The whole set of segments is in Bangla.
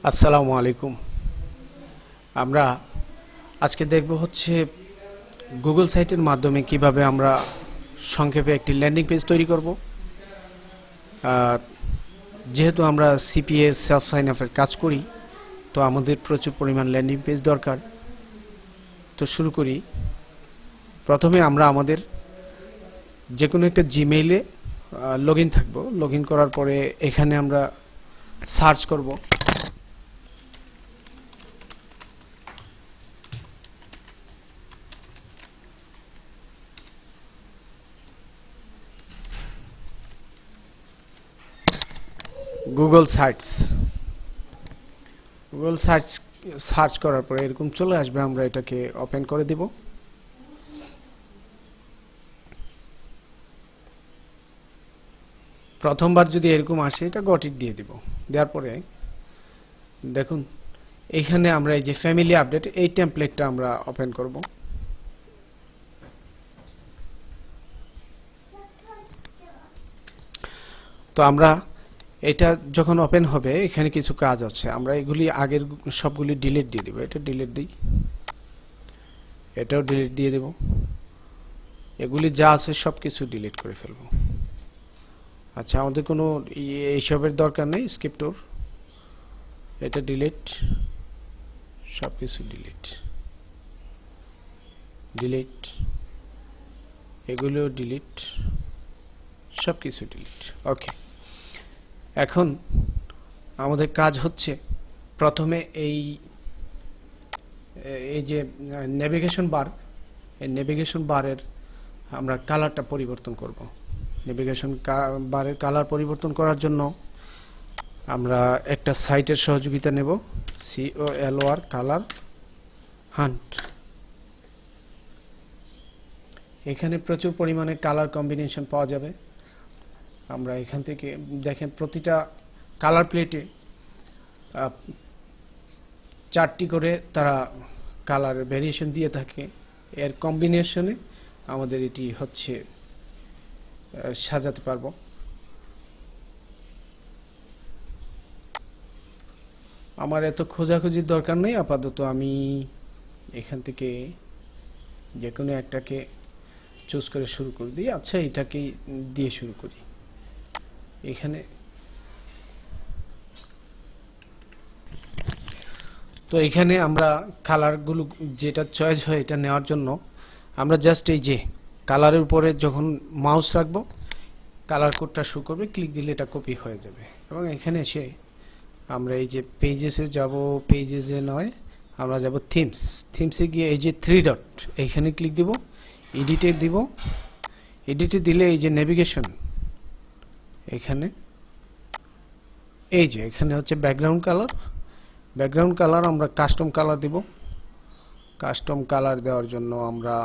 আসসালামু আলাইকুম। আমরা আজকে দেখব হচ্ছে গুগল সাইটের মাধ্যমে কিভাবে আমরা সংক্ষেপে একটি ল্যান্ডিং পেজ তৈরি করব। যেহেতু আমরা সিপিএ সেলফ সাইন আপের কাজ করি, তো আমাদের প্রচুর পরিমাণ ল্যান্ডিং পেজ দরকার। তো শুরু করি। প্রথমে আমরা আমাদের যে কোনো একটা জিমেইলে লগ ইন থাকবো। লগ ইন করার পরে এখানে আমরা সার্চ করব Google search. Google search search করার পরে এরকম চলে আসবে, আমরা এটাকে ওপেন করে দিব। প্রথমবার যদি এরকম আসে এটা গট ইট দিয়ে দিব। দেওয়ার পরে দেখুন এইখানে আমরা এই যে ফ্যামিলি আপডেট, এই টেমপ্লেটটা আমরা ওপেন করব। তো আমরা এটা যখন ওপেন হবে এখানে কিছু কাজ আছে, আমরা এগুলি আগের সবগুলি ডিলিট দিয়ে দিব। এটা ডিলিট দিই, এটাও ডিলিট দিয়ে দেব। এগুলি যা আছে সব কিছু ডিলিট করে ফেলবো। আচ্ছা, আমাদের কোনো এইসবের দরকার নেই। স্কিপটোর, এটা ডিলিট, সব কিছু ডিলিট, ডিলিট, এগুলোও ডিলিট, সব কিছু ডিলিট। ওকে, এখন আমাদের কাজ হচ্ছে প্রথমে এই এই যে নেভিগেশন বার, এই নেভিগেশন বারের আমরা কালারটা পরিবর্তন করব। নেভিগেশন বারের কালার পরিবর্তন করার জন্য আমরা একটা সাইটের সহযোগিতা নেব, COLOR কালার হান্ট। এখানে প্রচুর পরিমাণে কালার কম্বিনেশন পাওয়া যাবে। আমরা এখান থেকে দেখেন প্রতিটা কালার প্লেটে 4টি করে তারা কালার ভেরিয়েশন দিয়ে থাকে। এর কম্বিনেশনে আমাদের এটি হচ্ছে সাজাতে পারবো। আমার এত খোঁজাখুঁজির দরকার নেই, আপাতত আমি এখান থেকে যে কোনো একটাকে চুজ করে শুরু করে দিই। আচ্ছা, এটাকেই দিয়ে শুরু করি। এখানে তো এখানে আমরা কালারগুলো যেটা চয়েস হয় এটা নেওয়ার জন্য আমরা জাস্ট এই যে কালারের উপরে যখন মাউস রাখবো কালার কোডটা শো করবে, ক্লিক দিলে এটা কপি হয়ে যাবে। এবং এখানে এসে আমরা এই যে পেজেসে যাব, পেজেসে নয় আমরা যাব থিমস। থিমসে গিয়ে এই যে 3 ডট এইখানে ক্লিক দিব, এডিটে দিব। এডিটে দিলে এই যে নেভিগেশন, এখানে এই যে এখানে হচ্ছে ব্যাকগ্রাউন্ড কালার। ব্যাকগ্রাউন্ড কালার আমরা কাস্টম কালার দিব। কাস্টম কালার দেওয়ার জন্য আমরা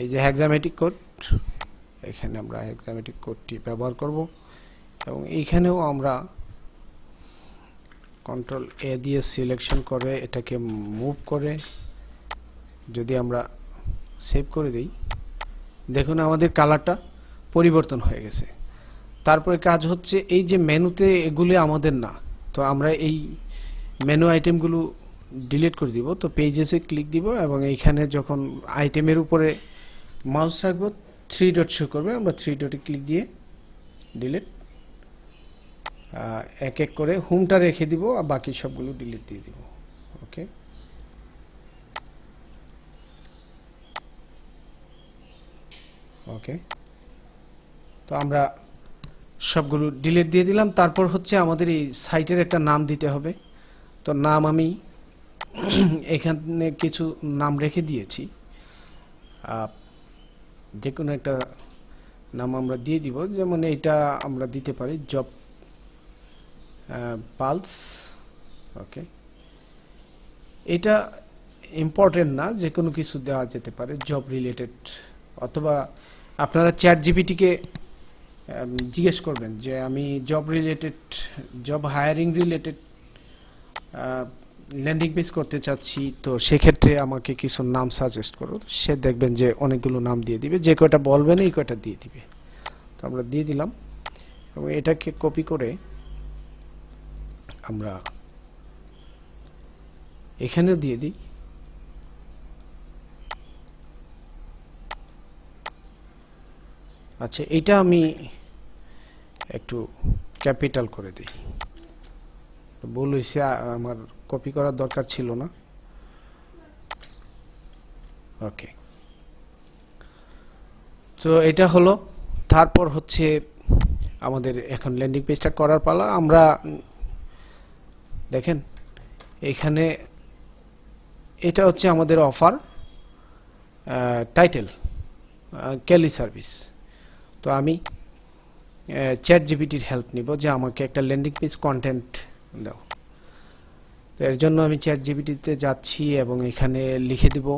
এই যে হেক্সামেটিক কোড, এখানে আমরা হেক্সামেটিক কোডটি ব্যবহার করব। এবং এইখানেও আমরা কন্ট্রোল A দিয়ে সিলেকশন করে এটাকে মুভ করে যদি আমরা সেভ করে দিই, দেখুন আমাদের কালারটা পরিবর্তন হয়ে গেছে। তারপরে কাজ হচ্ছে এই যে মেনুতে এগুলি আমাদের না, তো আমরা এই মেনু আইটেমগুলো ডিলিট করে দিব। তো পেজেসে ক্লিক দিব এবং এইখানে যখন আইটেমের উপরে মাউস রাখবো 3 ডট শো করবে, আমরা 3 ডটে ক্লিক দিয়ে ডিলিট, এক এক করে হোমটা রেখে দিব আর বাকি সবগুলো ডিলিট দিয়ে দিব। ওকে, ওকে, তো আমরা সবগুলো ডিলিট দিয়ে দিলাম। তারপর হচ্ছে আমাদের এই সাইটের একটা নাম দিতে হবে। তো নাম আমি এখানে কিছু নাম রেখে দিয়েছি, যে কোনো একটা নাম আমরা দিয়ে দিব। যেমন এইটা আমরা দিতে পারি জব পালস। ওকে, এটা ইম্পর্টেন্ট না, যে কোনো কিছু দেওয়া যেতে পারে জব রিলেটেড, অথবা আপনারা চ্যাট জিপিটিকে জিজ্ঞেস করবেন যে আমি job related, job hiring related landing page করতে চাচ্ছি, তো সেক্ষেত্রে আমাকে কিছু নাম সাজেস্ট করো। সে দেখবেন যে অনেকগুলো নাম দিয়ে দিবে, যে কয়টা বলবেন এই কয়টা দিয়ে দিবে। তো আমরা দিয়ে দিলাম এবং এটাকে কপি করে আমরা এখানেও দিয়ে দিই। আচ্ছা, এটা আমি একটু ক্যাপিটাল করে দিই, ভুল হয়েছে, আমার কপি করার দরকার ছিল না। ওকে, তো এটা হলো। তারপর হচ্ছে আমাদের এখন ল্যান্ডিং পেজটা করার পালা। আমরা দেখেন এখানে এটা হচ্ছে আমাদের অফার টাইটেল ক্যালি সার্ভিস। তো আমি চ্যাট জিপিটির হেল্প নিব যে আমাকে একটা ল্যান্ডিং পেজ কন্টেন্ট দাও। তো এর জন্য আমি চ্যাট জিপিটিতে যাচ্ছি এবং এখানে লিখে দিব,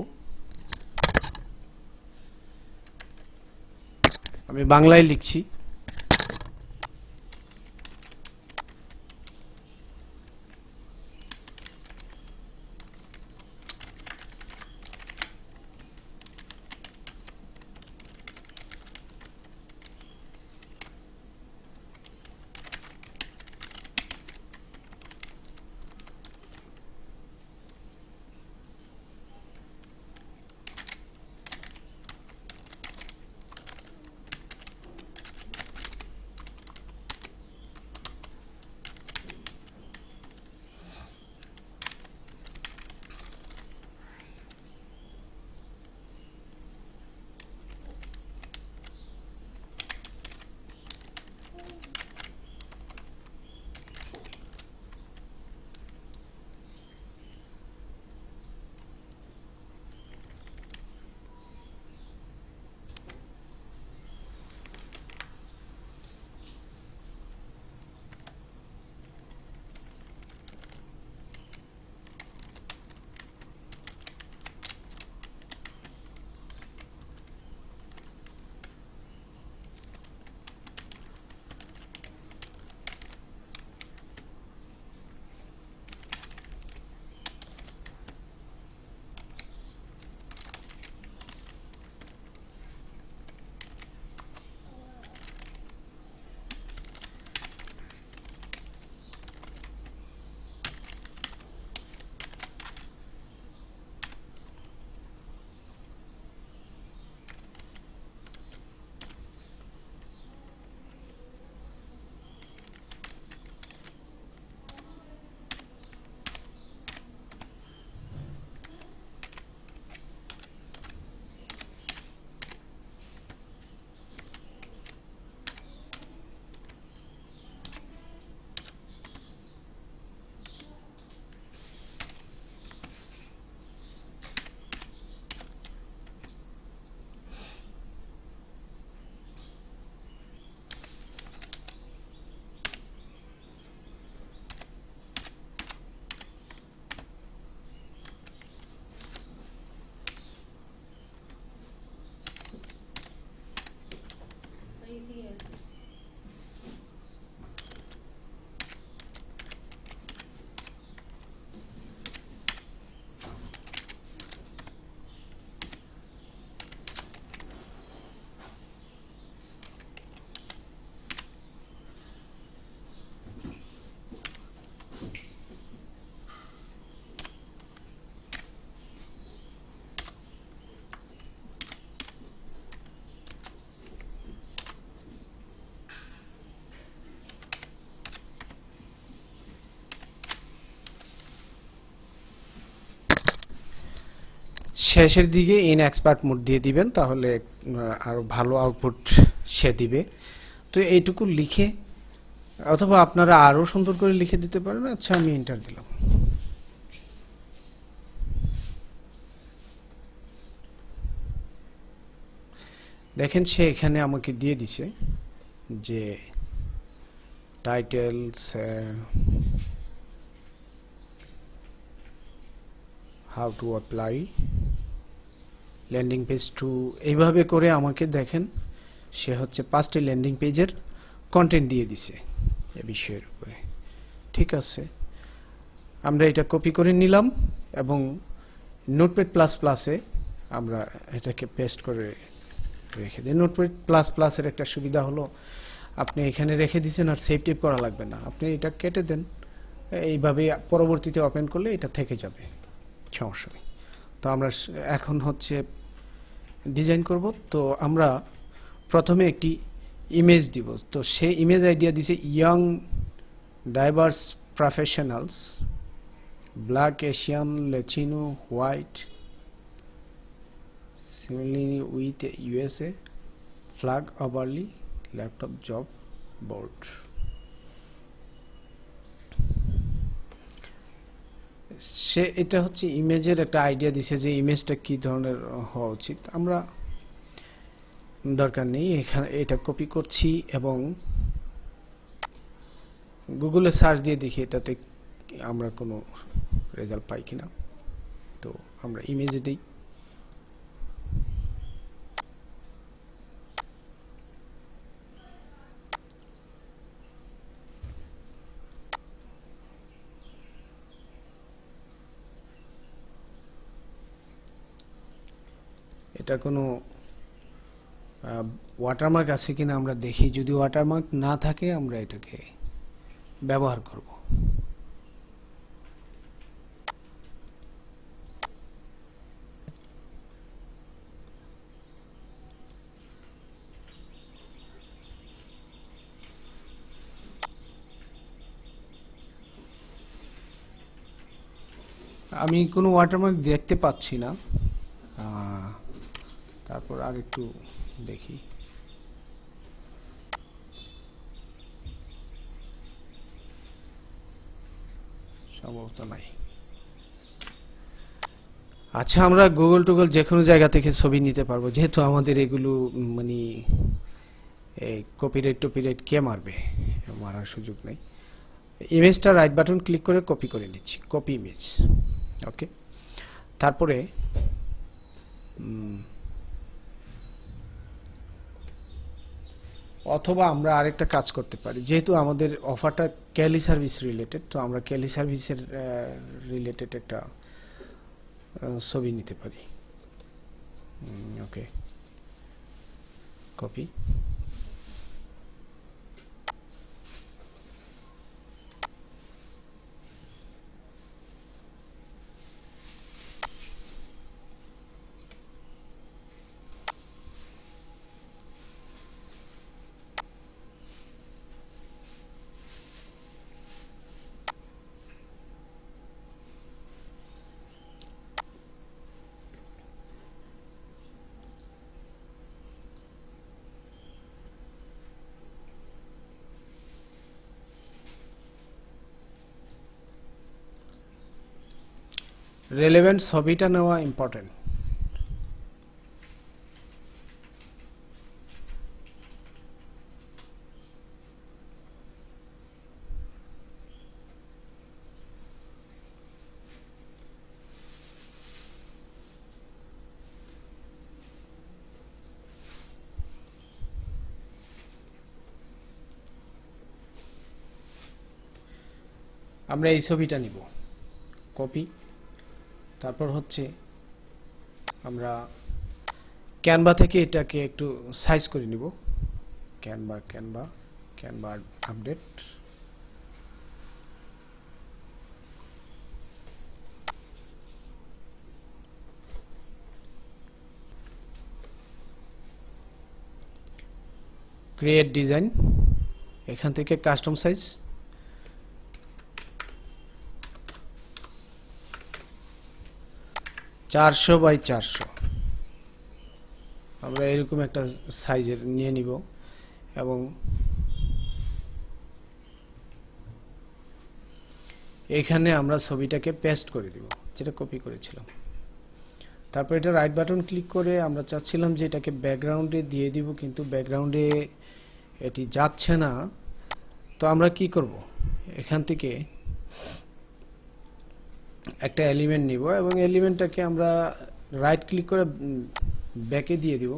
আমি বাংলায় লিখছি, শেষের দিকে ইন এক্সপার্ট মোড দিয়ে দিবেন, তাহলে আরো ভালো আউটপুট সে দিবে। তো এইটুকু লিখে, অথবা আপনারা আরো সুন্দর করে লিখে দিতে পারেন। আচ্ছা, আমি এন্টার দিলাম। দেখেন সে এখানে আমাকে দিয়ে দিছে যে titles, how to apply landing page to, এইভাবে করে আমাকে দেখেন সে হচ্ছে 5টি ল্যান্ডিং পেজের কন্টেন্ট দিয়ে দিছে এ বিষয়ের উপরে। ঠিক আছে, আমরা এটা কপি করে নিলাম এবং নোটপ্যাড প্লাস প্লাসে আমরা এটাকে পেস্ট করে রেখে দিই। নোটপ্যাড প্লাস প্লাসের একটা সুবিধা হলো আপনি এখানে রেখে দিয়েছেন আর সেভ টেপ করা লাগবে না, আপনি এটা কেটে দেন এইভাবে পরবর্তীতে ওপেন করলে এটা থেকে যাবে, সমস্যা নেই। তো আমরা এখন হচ্ছে ডিজাইন করব। তো আমরা প্রথমে একটি ইমেজ দিব। তো সেই ইমেজ আইডিয়া দিছে young diverse professionals, black, Asian, Latino, white, similarly with USA flag overly laptop job board. সে এটা হচ্ছে ইমেজের একটা আইডিয়া দিছে যে ইমেজটা কি ধরনের হওয়া উচিত। আমরা দরকার নেই, এখানে এটা কপি করছি এবং গুগলে সার্চ দিয়ে দেখি এটাতে আমরা কোনো রেজাল্ট পাই কিনা। তো আমরা ইমেজে দিই। এটা কোনো ওয়াটারমার্ক আছে কিনা আমরা দেখি। যদি ওয়াটারমার্ক না থাকে আমরা এটাকে ব্যবহার করব। আমি কোনো ওয়াটারমার্ক দেখতে পাচ্ছি না। তারপর আর একটু দেখি। সম্ভবত নাই। আচ্ছা, আমরা গুগল টুগল যে কোনো জায়গা থেকে ছবি নিতে পারবো, যেহেতু আমাদের এগুলো মানে কপিরাইট টপিরাইট কে মারবে, মারার সুযোগ নেই। ইমেজটা রাইট বাটন ক্লিক করে কপি করে নিচ্ছি, কপি ইমেজ। ওকে, তারপরে অথবা আমরা আরেকটা কাজ করতে পারি, যেহেতু আমাদের অফারটা ক্যালি সার্ভিস রিলেটেড, তো আমরা ক্যালি সার্ভিসের রিলেটেড একটা ছবি নিতে পারি। ওকে, কপি। রেলেভেন্ট ছবিটা নেওয়া ইম্পর্টেন্ট। আমরা এই ছবিটা নিব, কপি। তারপর হচ্ছে আমরা ক্যানভা থেকে এটাকে একটু সাইজ করে নিব। Canva update. ক্রিয়েট ডিজাইন, এখান থেকে কাস্টম সাইজ, চারশো বাই 400। আমরা এরকম একটা সাইজের নিয়ে নিব এবং এখানে আমরা ছবিটাকে পেস্ট করে দিব, যেটা কপি করেছিলাম। তারপর এটা রাইট বাটন ক্লিক করে আমরা চাচ্ছিলাম যে এটাকে ব্যাকগ্রাউন্ডে দিয়ে দিব, কিন্তু ব্যাকগ্রাউন্ডে এটি যাচ্ছে না। তো আমরা কি করব, এখান থেকে একটা এলিমেন্ট নিব এবং এলিমেন্টটাকে আমরা রাইট ক্লিক করে ব্যাকে দিয়ে দিব।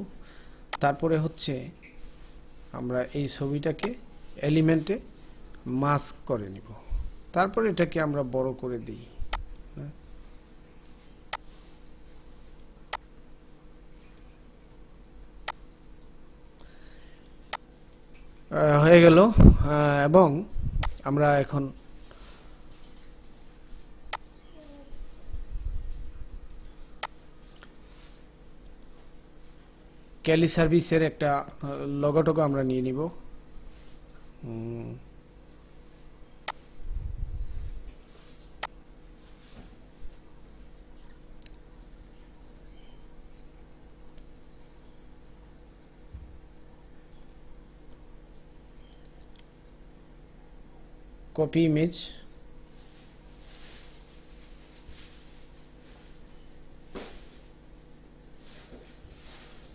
তারপরে হচ্ছে আমরা এই ছবিটাকে এলিমেন্টে মাস্ক করে নিব। তারপর এটাকে আমরা বড় করে দিই। হয়ে গেল। এবং আমরা এখন ক্যালি সার্ভিসের একটা লোগোটুকু আমরা নিয়ে নিব। Copy image,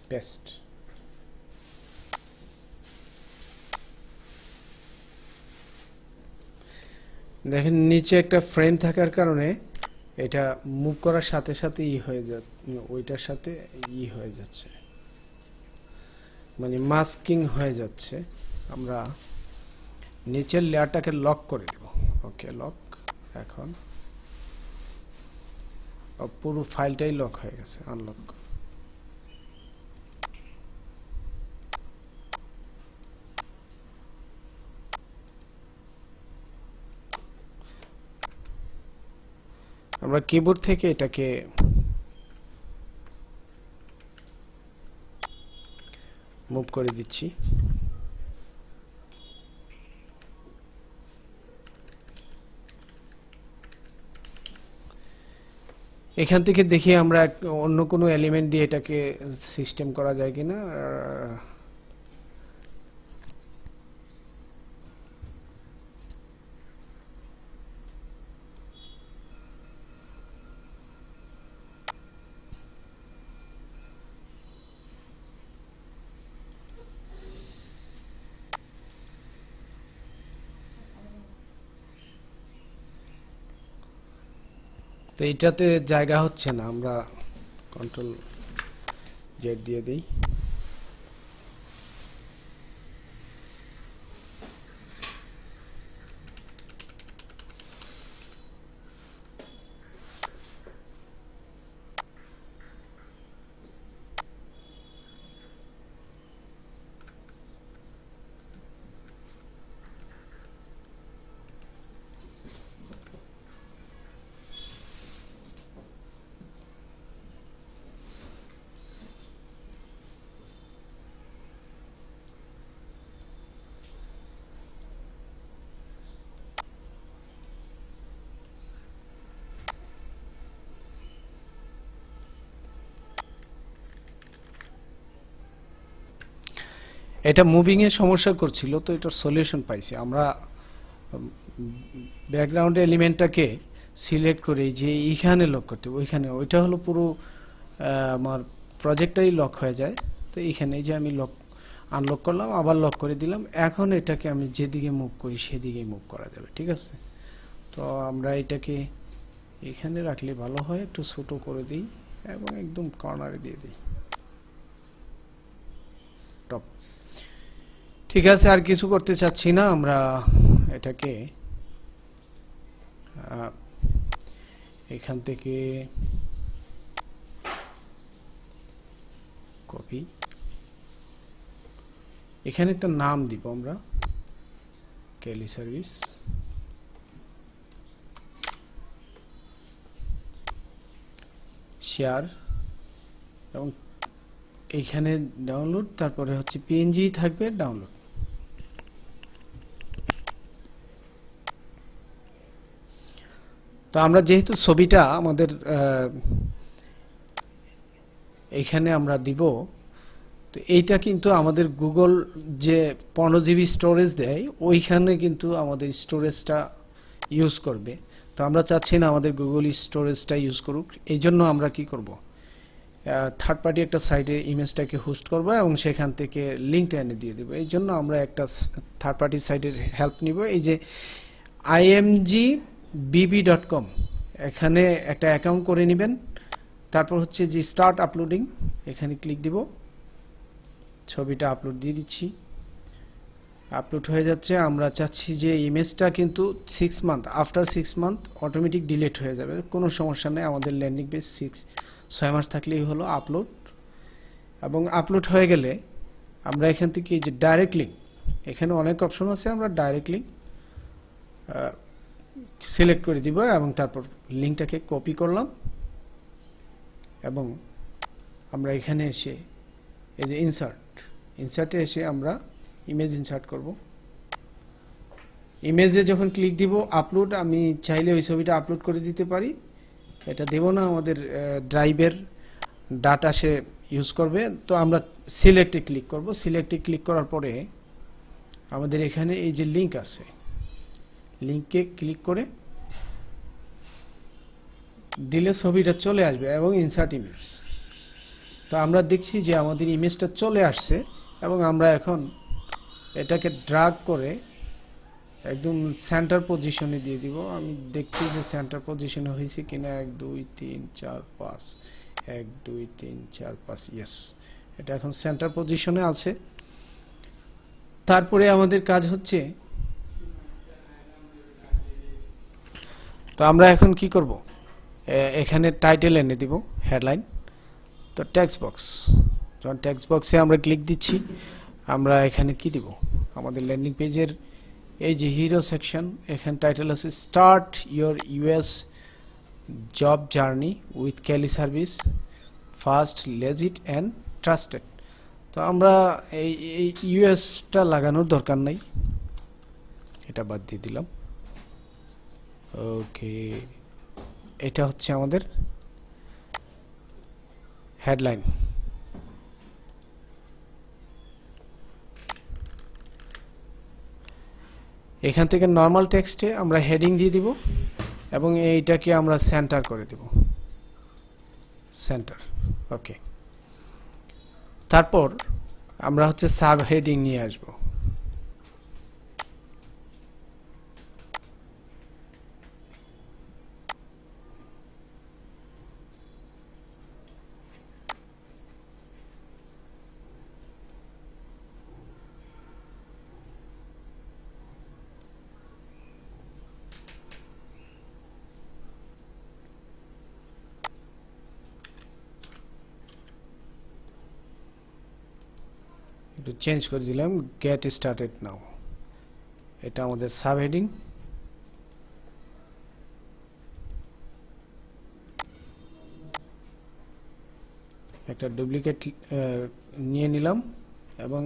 paste. দেখেন নিচে একটা ফ্রেম থাকার কারণে এটা মুভ করার সাথে সাথে হয়ে যাচ্ছে, ওইটার সাথে হয়ে যাচ্ছে, মানে মাস্কিং হয়ে যাচ্ছে। আমরা নিচের লেয়ারটাকে লক করে দেব। ওকে, লক। এখন পুরো ফাইলটাই লক হয়ে গেছে, আনলক। আমরা কিবোর্ড থেকে এটাকে মুভ করে দিচ্ছি। এখান থেকে দেখি আমরা অন্য কোনো এলিমেন্ট দিয়ে এটাকে সিস্টেম করা যায় কিনা। তো এইটাতে জায়গা হচ্ছে না, আমরা কন্ট্রোল জেড দিয়ে দিই। এটা মুভিং এর সমস্যা করছিল, তো এটার সলিউশন পাইছি আমরা। ব্যাকগ্রাউন্ড এলিমেন্টটাকে সিলেক্ট করে যে এইখানে লক করতে, ওইখানে ওইটা হলো পুরো আমার প্রজেক্টটাই লক হয়ে যায়। তো এইখানে যে আমি লক আনলক করলাম, আবার লক করে দিলাম। এখন এটাকে আমি যেদিকে মুভ করি সেদিকেই মুভ করা যাবে, ঠিক আছে? তো আমরা এটাকে এখানে রাখলে ভালো হয়, একটু ছোট করে দিই এবং একদম কর্নারে দিয়ে দিই, টপ। ঠিক আছে, আর কিছু করতে চাচ্ছি না। আমরা এটাকে এখান থেকে কপি, এখানে একটা নাম দিব আমরা, ক্যালি সার্ভিস। শেয়ার, এবং এইখানে ডাউনলোড, তারপরে হচ্ছে পিএনজি থাকবে, ডাউনলোড। তো আমরা যেহেতু ছবিটা আমাদের এইখানে আমরা দিব, তো এইটা কিন্তু আমাদের গুগল যে 15 জিবি স্টোরেজ দেয়, ওইখানে কিন্তু আমাদের স্টোরেজটা ইউজ করবে। তো আমরা চাচ্ছি না আমাদের গুগল স্টোরেজটা ইউজ করুক। এই জন্য আমরা কি করব, থার্ড পার্টি একটা সাইটে ইমেজটাকে হোস্ট করব এবং সেখান থেকে লিঙ্কটা এনে দিয়ে দেবো। এই জন্য আমরা একটা থার্ড পার্টি সাইটের হেল্প নিব। এই যে imgbb.com, এখানে একটা অ্যাকাউন্ট করে নেবেন। তারপর হচ্ছে যে স্টার্ট আপলোডিং, এখানে ক্লিক দিব, ছবিটা আপলোড দিয়ে দিচ্ছি। আপলোড হয়ে যাচ্ছে। আমরা চাচ্ছি যে ইমেজটা কিন্তু 6 month, after 6 month automatic delete হয়ে যাবে, কোনো সমস্যা নেই। আমাদের ল্যান্ডিং পেজ 6 মাস থাকলেই হলো আপলোড। এবং আপলোড হয়ে গেলে আমরা এখান থেকে যে ডাইরেক্ট লিঙ্ক, এখানে অনেক অপশন আছে, আমরা ডাইরেক্ট লিঙ্ক সিলেক্ট করে দিব এবং তারপর লিঙ্কটাকে কপি করলাম এবং আমরা এখানে এসে এই যে ইনসার্টে এসে আমরা ইমেজ ইনসার্ট করব। ইমেজে যখন ক্লিক দিব আপলোড, আমি চাইলে ওই ছবিটা আপলোড করে দিতে পারি। এটা দেব না, আমাদের ড্রাইভের ডাটা সে ইউজ করবে। তো আমরা সিলেক্টে ক্লিক করব। সিলেক্টে ক্লিক করার পরে আমাদের এখানে এই যে লিংক আছে, লিংকে ক্লিক করে দিলে ছবিটা চলে আসবে এবং ইনসার্ট ইমেজ। তো আমরা দেখছি যে আমাদের ইমেজটা চলে আসছে এবং আমরা এখন এটাকে ড্রাগ করে একদম সেন্টার পজিশনে দিয়ে দিব। আমি দেখছি যে সেন্টার পজিশনে হয়েছে কিনা। 1 2 3 4 5, 1 2 3 4 5, ইয়েস, এটা এখন সেন্টার পজিশনে আছে। তারপরে আমাদের কাজ হচ্ছে, তো আমরা এখন কি করব, এখানে টাইটেল এনে দিব, হেডলাইন। তো টেক্সট বক্স, যখন টেক্সট বক্সে আমরা ক্লিক দিচ্ছি, আমরা এখানে কি দিব, আমাদের ল্যান্ডিং পেজের এই যে হিরো সেকশন, এখানে টাইটেল আছে start your US job journey with Kelly service, fast, legit and trusted. তো আমরা এই ইউএসটা লাগানোর দরকার নাই, এটা বাদ দিয়ে দিলাম। ওকে, এটা হচ্ছে আমাদের হেডলাইন। এখান থেকে নরমাল টেক্সটে আমরা হেডিং দিয়ে দিব এবং এইটাকে আমরা সেন্টার করে দিব, সেন্টার। ওকে, তারপর আমরা হচ্ছে সাব হেডিং নিয়ে আসব। একটু চেঞ্জ করে দিলাম, গেট স্টার্টেড নাও। এটা আমাদের সাব হেডিং। একটা ডুপ্লিকেট নিয়ে নিলাম এবং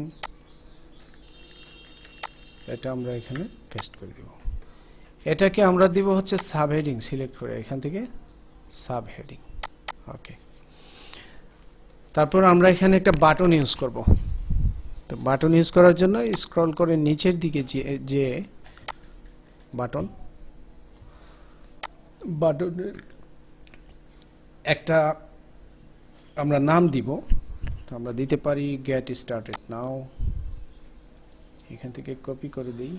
এটা আমরা এখানে পেস্ট করে দেব। এটাকে আমরা দিব হচ্ছে সাব হেডিং, সিলেক্ট করে এখান থেকে সাব হেডিং। ওকে, তারপর আমরা এখানে একটা বাটন ইউজ করব। তো বাটন ইউজ করার জন্য স্ক্রল করে নিচের দিকে যে বাটনের একটা আমরা নাম দিব। তো আমরা দিতে পারি গেট স্টার্টেড নাও। এখান থেকে কপি করে দিই।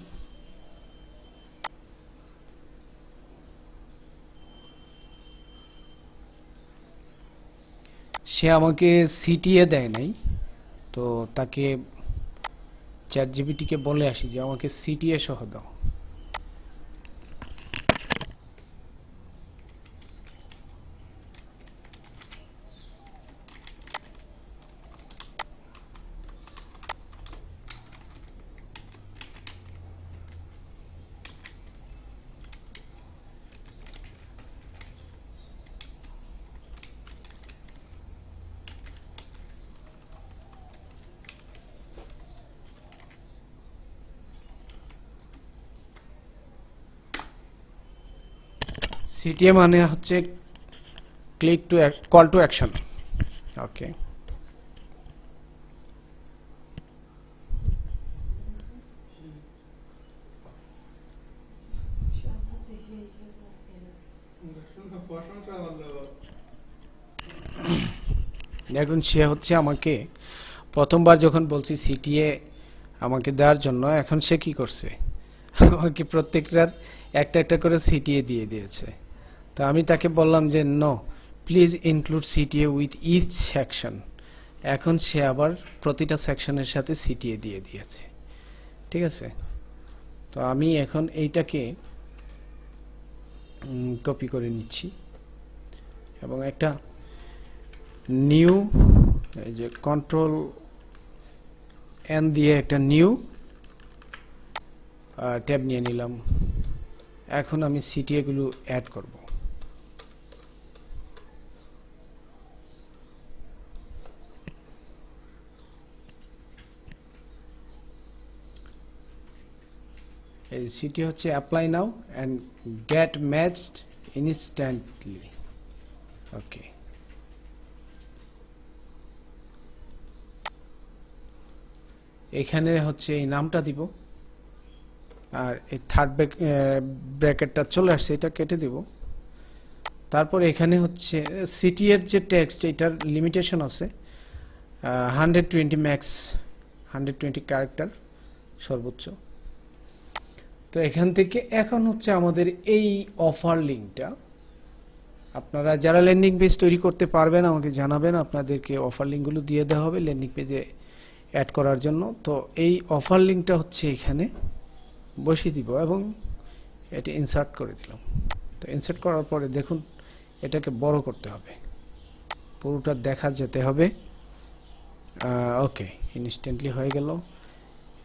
সে আমাকে সিটিএ দেয় নাই, তো তাকে চ্যাট জিপিটিকে বলে আসি যে আমাকে সিটিএ সহ দাও। সিটিএ মানে হচ্ছে click to call to action. Okay, দেখুন সে হচ্ছে আমাকে প্রথমবার যখন বলছি সিটিএ আমাকে দেওয়ার জন্য, এখন সে কি করছে, আমাকে প্রত্যেকটার একটা একটা করে সিটিএ দিয়ে দিয়েছে। তো আমি তাকে বললাম যে no, please include CTA with each section. এখন সে আবার প্রতিটা সেকশনের সাথে সিটিএ দিয়ে দিয়েছে। ঠিক আছে, তো আমি এখন এইটাকে কপি করে নিচ্ছি এবং একটা নিউ, এই যে কন্ট্রোল এন দিয়ে একটা নিউ ট্যাব নিয়ে নিলাম। এখন আমি সিটিএ গুলো অ্যাড করব। এই সিটি হচ্ছে apply now and get matched instantly. Okay, এখানে হচ্ছে এই নামটা দিব, আর এই থার্ড ব্র্যাকেটটা চলে আসছে, এটা কেটে দিব। তারপর এখানে হচ্ছে সিটি এর যে টেক্সট, এটার লিমিটেশন আছে 120 ম্যাক্স, 120 ক্যারেক্টার সর্বোচ্চ। তো এখান থেকে এখন হচ্ছে আমাদের এই অফার লিঙ্কটা, আপনারা যারা ল্যান্ডিং পেজ তৈরি করতে পারবেন আমাকে জানাবেন, আপনাদেরকে অফার লিঙ্কগুলো দিয়ে দেওয়া হবে ল্যান্ডিং পেজে অ্যাড করার জন্য। তো এই অফার লিঙ্কটা হচ্ছে এখানে বসিয়ে দিব এবং এটি ইনসার্ট করে দিলাম। তো ইনসার্ট করার পরে দেখুন এটাকে বড় করতে হবে, পুরোটা দেখা যেতে হবে। ওকে, ইনস্ট্যান্টলি হয়ে গেল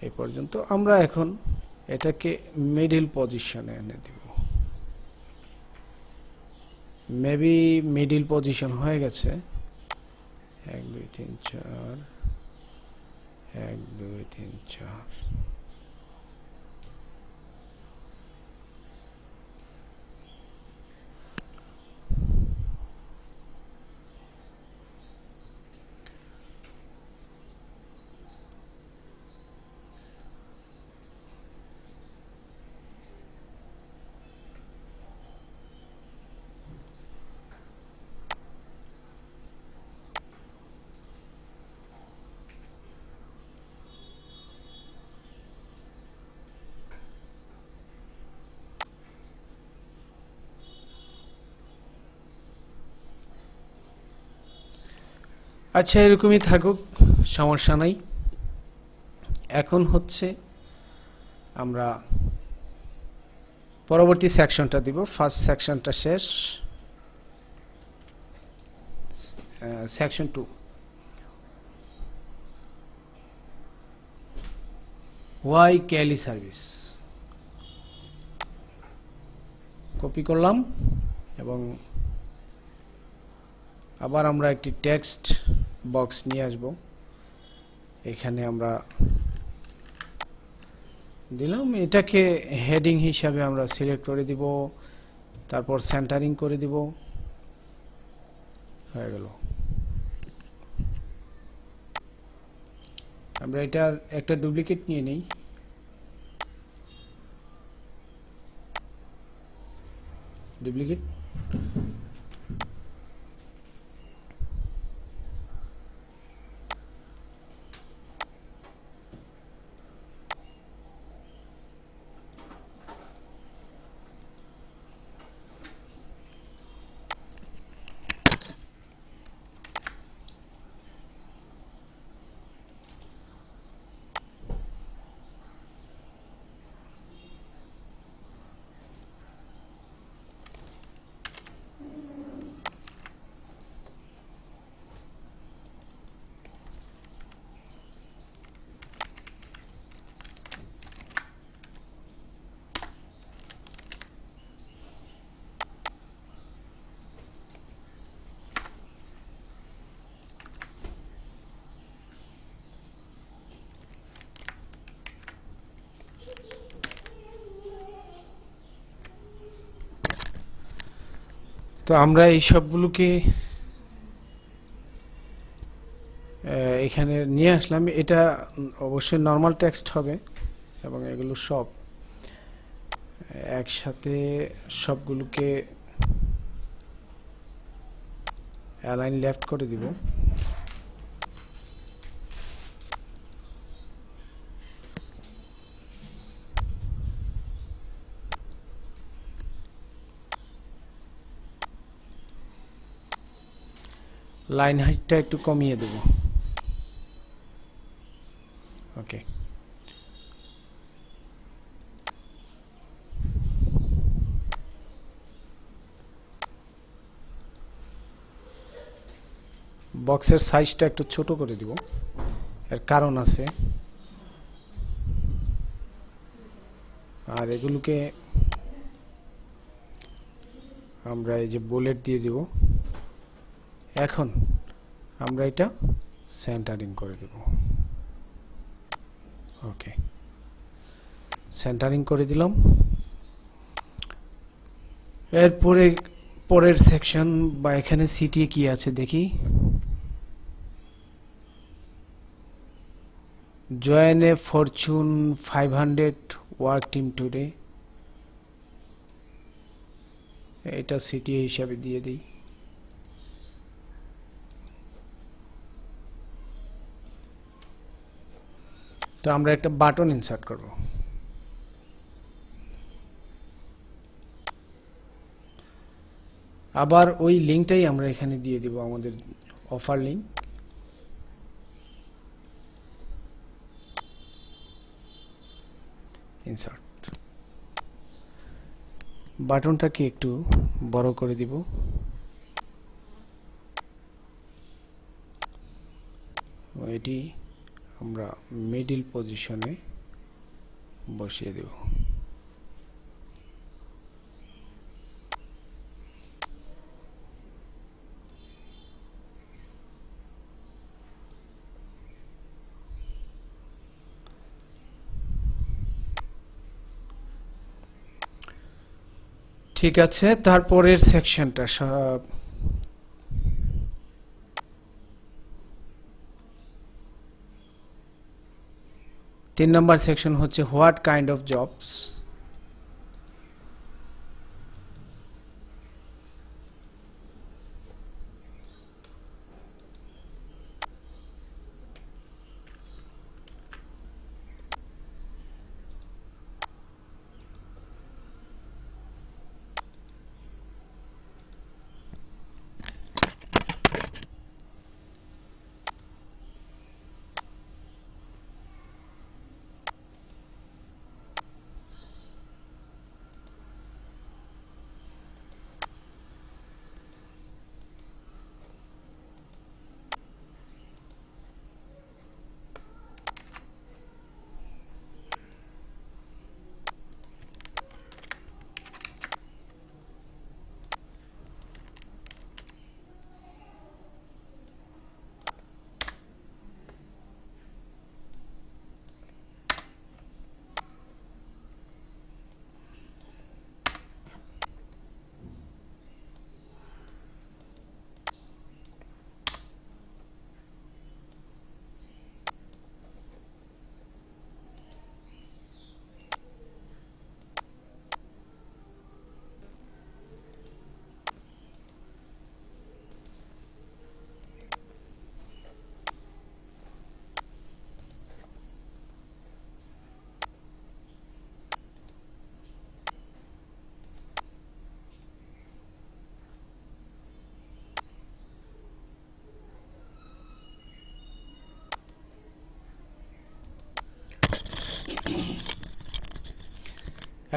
এই পর্যন্ত। আমরা এখন এটাকে মিডল পজিশনে এনে দিব। মেবি মিডল পজিশন হয়ে গেছে, 1 2 3 4, 1 2 3 4। আচ্ছা, এরকমই থাকুক, সমস্যা নাই। এখন হচ্ছে আমরা পরবর্তী সেকশনটা দিব। ফার্স্ট সেকশনটা শেষ, সেকশন 2, ওয়াই ক্যালি সার্ভিস। কপি করলাম এবং আবার আমরা একটি টেক্সট বক্স নিয়ে আসব। এখানে আমরা দিলাম, এটাকে হেডিং হিসাবে আমরা সিলেক্ট করে দিব, তারপর সেন্টারিং করে দিব, হয়ে গেল। আমরা এটার একটা ডুপ্লিকেট নিয়ে নেই, ডুপ্লিকেট। তো আমরা এই সবগুলোকে এখানে নিয়ে আসলাম। এটা অবশ্যই নরমাল টেক্সট হবে এবং এগুলো সব একসাথে সবগুলোকে অ্যালাইন লেফট করে দিব। লাইন হাইটটা একটু কমিয়ে দেব। ওকে, বক্সের সাইজটা একটু ছোট করে দিব, এর কারণ আছে। আর এগুলোকে আমরা এই যে বুলেট দিয়ে দিব। এখন আমরা এটা সেন্টারিং করে দেব। ওকে, সেন্টারিং করে দিলাম। এরপরে পরের সেকশন বা এখানে সিটিএ কি আছে দেখি। জয়েন এ ফরচুন 500 ওয়ার্ক টিম টুডে, এটা সিটিএ হিসাবে দিয়ে দিই। তো আমরা একটা বাটন ইনসার্ট করব। আবার ওই লিঙ্কটাই আমরা এখানে দিয়ে দিব, আমাদের অফার লিঙ্ক। ইনসার্ট, বাটনটাকে একটু বড় করে দিব। এটি আমরা মিডল পজিশনে বসিয়ে দেব। ঠিক আছে, তারপরের সেকশনটা 3 নাম্বার সেকশন হচ্ছে হোয়াট কাইন্ড অফ জবস।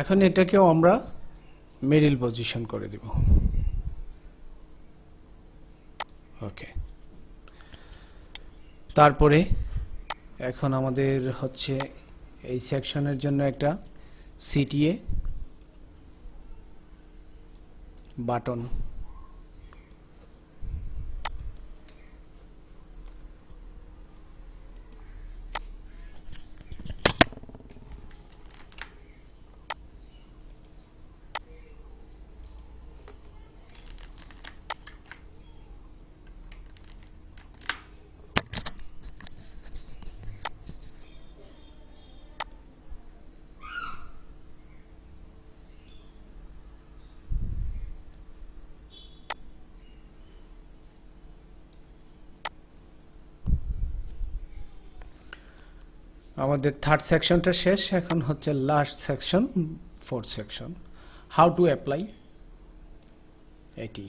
এখন এটাকেও আমরা মিডল পজিশন করে দিব। ওকে, তারপরে এখন আমাদের হচ্ছে এই সেকশনের জন্য একটা সিটিএ বাটন। আমাদের থার্ড সেকশনটা শেষ, এখন হচ্ছে last section, fourth section, how to apply. এটি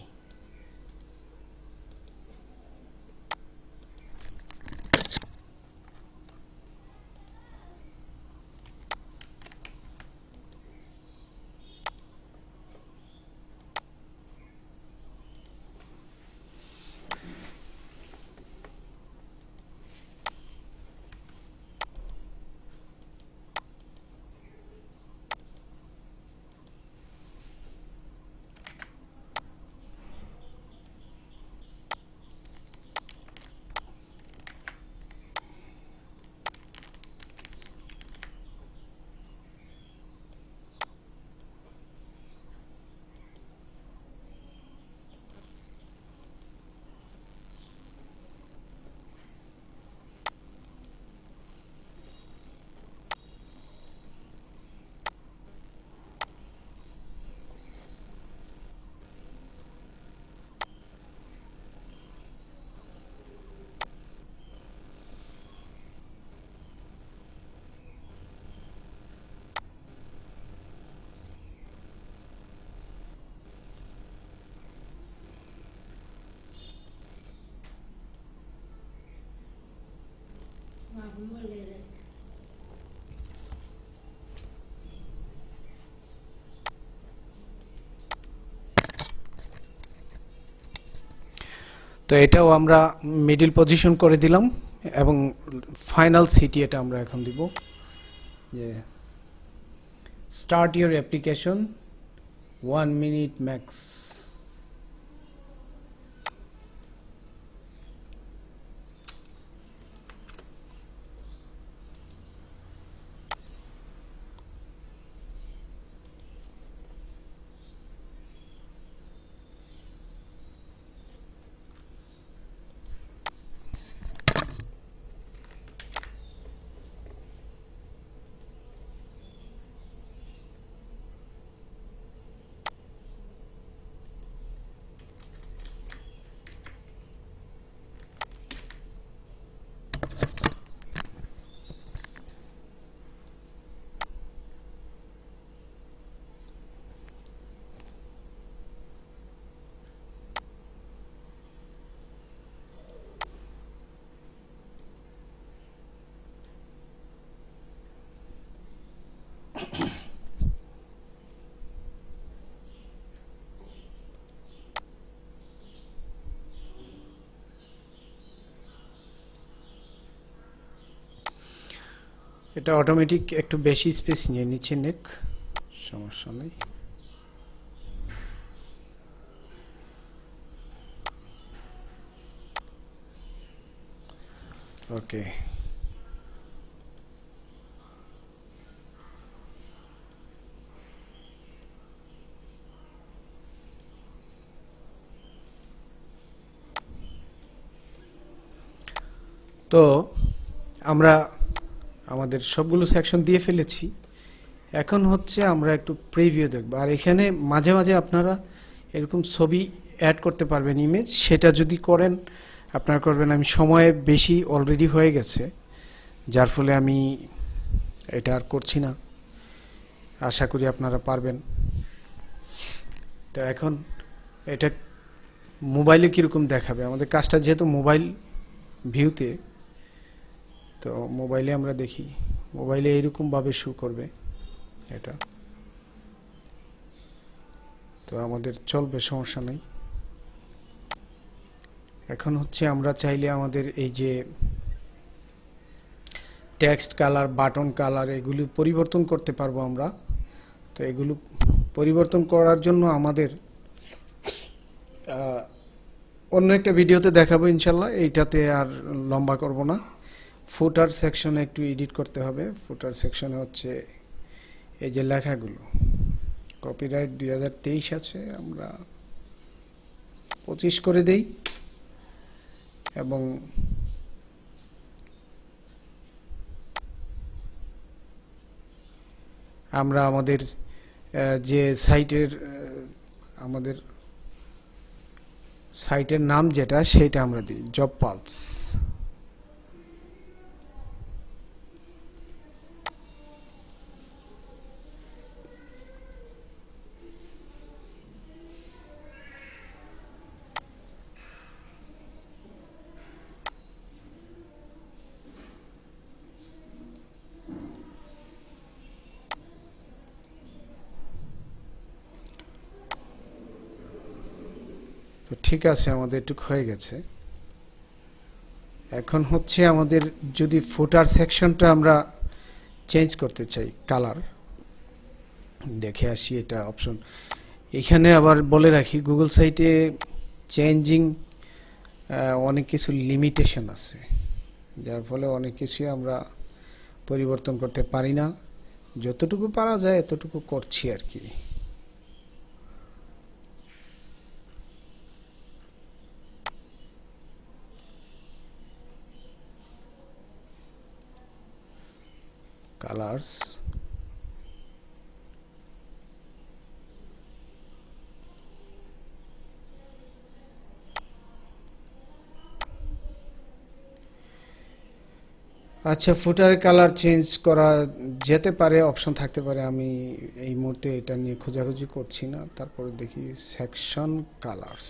তো এটাও আমরা মিডল পজিশন করে দিলাম এবং ফাইনাল সিটি এটা আমরা এখন দিব যে start your application 1 minute max. এটা অটোমেটিক একটু বেশি স্পেস নিয়ে নিচ্ছে, নেক সমস্যা নেই। ওকে, তো আমরা আমাদের সবগুলো সেকশন দিয়ে ফেলেছি। এখন হচ্ছে আমরা একটু প্রিভিউ দেখব। আর এখানে মাঝে মাঝে আপনারা এরকম ছবি অ্যাড করতে পারবেন, ইমেজ, সেটা যদি করেন আপনারা করবেন। আমি সময় বেশি অলরেডি হয়ে গেছে, যার ফলে আমি এটা আর করছি না। আশা করি আপনারা পারবেন। তো এখন এটা মোবাইলে কীরকম দেখাবে, আমাদের কাজটা যেহেতু মোবাইল ভিউতে, তো মোবাইলে আমরা দেখি মোবাইলে এইরকমভাবে শো করবে এটা, তো আমাদের চলবে, সমস্যা নেই। এখন হচ্ছে আমরা চাইলে আমাদের এই যে টেক্সট কালার, বাটন কালার, এগুলি পরিবর্তন করতে পারবো আমরা। তো এগুলো পরিবর্তন করার জন্য আমাদের অন্য একটা ভিডিওতে দেখাবো ইনশাল্লাহ, এইটাতে আর লম্বা করব না। ফুটার সেকশনে একটু এডিট করতে হবে। ফুটার সেকশনে হচ্ছে এই যে লেখাগুলো, কপিরাইট 2023 আছে, আমরা 25 করে দেই এবং আমরা আমাদের যে আমাদের সাইটের নাম যেটা, সেটা আমরা দিই জব পালস। তো ঠিক আছে, আমাদের একটু হয়ে গেছে। এখন হচ্ছে আমাদের যদি ফুটার সেকশনটা আমরা চেঞ্জ করতে চাই কালার, দেখে আসি এটা অপশন। এখানে আবার বলে রাখি, গুগল সাইটে চেঞ্জিং অনেক কিছু লিমিটেশন আছে, যার ফলে অনেক কিছুই আমরা পরিবর্তন করতে পারি না। যতটুকু পারা যায় এতটুকু করছি আর কি। কালার্স, আচ্ছা, ফুটারের কালার চেঞ্জ করা যেতে পারে, অপশন থাকতে পারে। আমি এই মুহূর্তে এটা নিয়ে খোঁজাখুঁজি করছি না। তারপরে দেখি সেকশন কালার্স,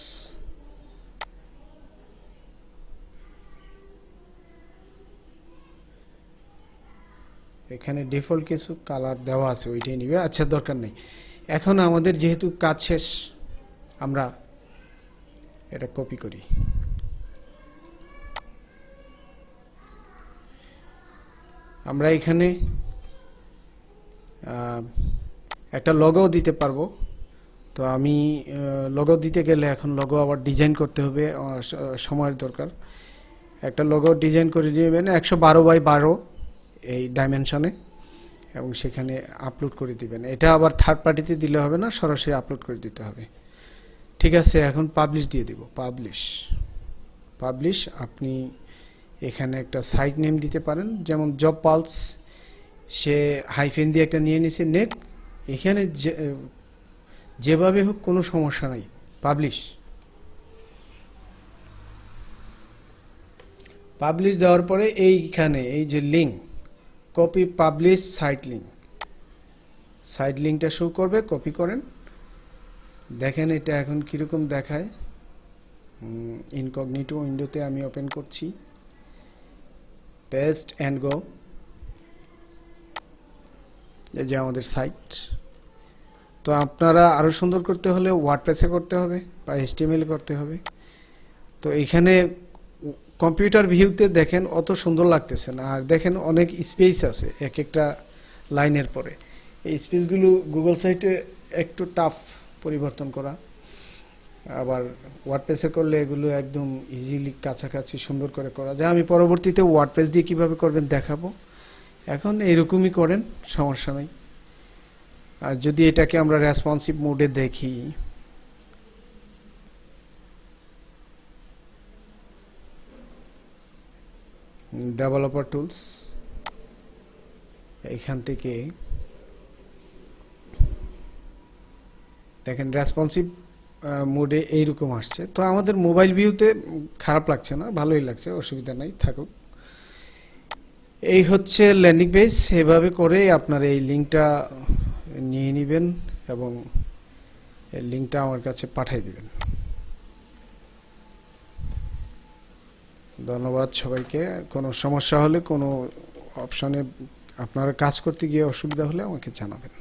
এখানে ডিফল্ট কিছু কালার দেওয়া আছে, ওইটাই নিবে। আচ্ছা, দরকার নেই। এখন আমাদের যেহেতু কাজ শেষ, আমরা এটা কপি করি। আমরা এখানে একটা লোগো দিতে পারবো। তো আমি লোগো দিতে গেলে এখন লোগো আবার ডিজাইন করতে হবে, সময়ের দরকার। একটা লোগো ডিজাইন করে দিবেন 112x12 এই ডাইমেনশনে, এবং সেখানে আপলোড করে দিবেন। এটা আবার থার্ড পার্টিতে দিলে হবে না, সরাসরি আপলোড করে দিতে হবে। ঠিক আছে, এখন পাবলিশ দিয়ে দিব। পাবলিশ আপনি এখানে একটা সাইট নেম দিতে পারেন, যেমন জব পালস। সে হাইফেন দিয়ে একটা নিয়ে নিছে নেট। এখানে যেভাবে হোক কোনো সমস্যা নাই। পাবলিশ দেওয়ার পরে এইখানে এই যে লিঙ্ক, কপি পাবলিশ সাইট লিঙ্কটা শো করবে, কপি করেন। দেখেন এটা এখন কীরকম দেখায়। ইনকগনিটো উইন্ডোতে আমি ওপেন করছি, পেস্ট অ্যান্ড গো। এই যে আমাদের সাইট। তো আপনারা আরও সুন্দর করতে হলে ওয়ার্ডপ্রেসে করতে হবে বা HTML করতে হবে। তো এখানে কম্পিউটার ভিউতে দেখেন অত সুন্দর লাগতেছে না, আর দেখেন অনেক স্পেস আছে এক একটা লাইনের পরে। এই স্পেসগুলো গুগল সাইটে একটু টাফ পরিবর্তন করা, আবার ওয়ার্ডপ্রেসে করলে এগুলো একদম ইজিলি কাছাকাছি সুন্দর করে করা যায়। আমি পরবর্তীতে ওয়ার্ডপ্রেস দিয়ে কিভাবে করবেন দেখাবো। এখন এরকমই করেন, সমস্যা নেই। আর যদি এটাকে আমরা রেসপন্সিভ মোডে দেখি, ডেভেলপার টুলস, এইখান থেকে দেখেন রেসপন্সিভ মোডে এইরকম আসছে। তো আমাদের মোবাইল ভিউতে খারাপ লাগছে না, ভালোই লাগছে, অসুবিধা নাই, থাকুক। এই হচ্ছে ল্যান্ডিং পেজ। এভাবে করে আপনার এই লিঙ্কটা নিয়ে নেবেন এবং এই লিঙ্কটা আমার কাছে পাঠিয়ে দিবেন। ধন্যবাদ সবাইকে। কোনো সমস্যা হলে, কোনো অপশনে আপনারা কাজ করতে গিয়ে অসুবিধা হলে আমাকে জানাবেন।